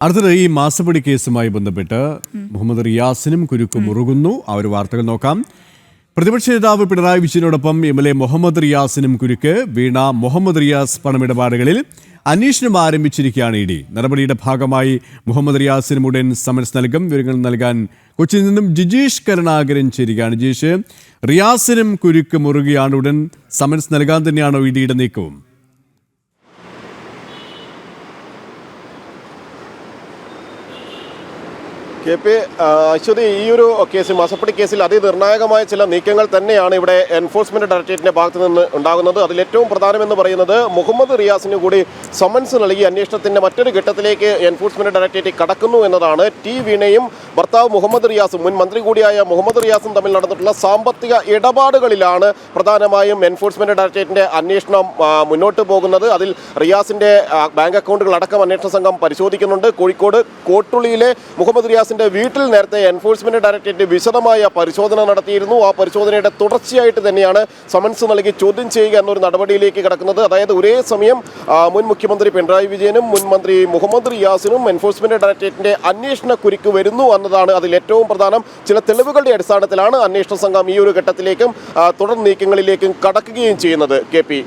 അടുത്തത് ഈ മാസപ്പടി കേസുമായി ബന്ധപ്പെട്ട് മുഹമ്മദ് റിയാസിനും കുരുക്ക് മുറുകുന്നു. ആ ഒരു വാർത്തകൾ നോക്കാം. പ്രതിപക്ഷ നേതാവ് പിണറായി വിജയനോടൊപ്പം MLA മുഹമ്മദ് റിയാസിനും കുരുക്ക്. വീണ മുഹമ്മദ് റിയാസ് പണമിടപാടുകളിൽ അന്വേഷണം ആരംഭിച്ചിരിക്കുകയാണ് ED. നടപടിയുടെ ഭാഗമായി മുഹമ്മദ് റിയാസിനും ഉടൻ സമൻസ് നൽകും. വിവരങ്ങൾ നൽകാൻ കൊച്ചിയിൽ നിന്നും ജിജീഷ് കരുണാകരൻ ചേരുകയാണ്. ജിജീഷ്, റിയാസിനും കുരുക്ക് മുറുകയാണ്. ഉടൻ സമൻസ് നൽകാൻ തന്നെയാണോ EDയുടെ നീക്കവും? അശ്വതി, ഈ ഒരു കേസിൽ, മാസപ്പടി കേസിൽ അതിനിർണായകമായ ചില നീക്കങ്ങൾ തന്നെയാണ് ഇവിടെ എൻഫോഴ്സ്മെന്റ് ഡയറക്ടറേറ്റിന്റെ ഭാഗത്തു നിന്ന് ഉണ്ടാകുന്നത്. അതിലേറ്റവും പ്രധാനമെന്ന് പറയുന്നത് മുഹമ്മദ് റിയാസിന് കൂടി സമൻസ് നൽകി അന്വേഷണത്തിന്റെ മറ്റൊരു ഘട്ടത്തിലേക്ക് എൻഫോഴ്സ്മെന്റ് ഡയറക്ടറേറ്റ് കടക്കുന്നു എന്നതാണ്. വീണയും ഭർത്താവ് മുഹമ്മദ് റിയാസും, മുൻ മന്ത്രി കൂടിയായ മുഹമ്മദ് റിയാസും തമ്മിൽ നടന്നിട്ടുള്ള സാമ്പത്തിക ഇടപാടുകളിലാണ് പ്രധാനമായും എൻഫോഴ്സ്മെന്റ് ഡയറക്ടറേറ്റിന്റെ അന്വേഷണം മുന്നോട്ട് പോകുന്നത്. അതിൽ റിയാസിന്റെ ബാങ്ക് അക്കൗണ്ടുകൾ അടക്കം അന്വേഷണ സംഘം പരിശോധിക്കുന്നുണ്ട്. കോഴിക്കോട് കോട്ടുള്ളിയിലെ മുഹമ്മദ് റിയാസിന്റെ വീട്ടിൽ നേരത്തെ എൻഫോഴ്സ്മെന്റ് ഡയറക്ടറേറ്റ് വിശദമായ പരിശോധന നടത്തിയിരുന്നു. ആ പരിശോധനയുടെ തുടർച്ചയായിട്ട് തന്നെയാണ് സമൻസ് നൽകി ചോദ്യം ചെയ്യുക എന്നൊരു നടപടിയിലേക്ക് കിടക്കുന്നത്. അതായത് ഒരേ സമയം മുൻ മുഖ്യമന്ത്രി പിണറായി വിജയനും മുൻ മന്ത്രി മുഹമ്മദ് റിയാസിനും എൻഫോഴ്സ്മെന്റ് ഡയറക്ടറേറ്റിന്റെ അന്വേഷണ കുരുക്ക് വരുന്നു എന്നതാണ് അതിൽ ഏറ്റവും പ്രധാനം. ചില തെളിവുകളുടെ അടിസ്ഥാനത്തിലാണ് അന്വേഷണ സംഘം ഈ ഒരു ഘട്ടത്തിലേക്കും തുടർ നീക്കങ്ങളിലേക്കും കടക്കുകയും ചെയ്യുന്നത്. KP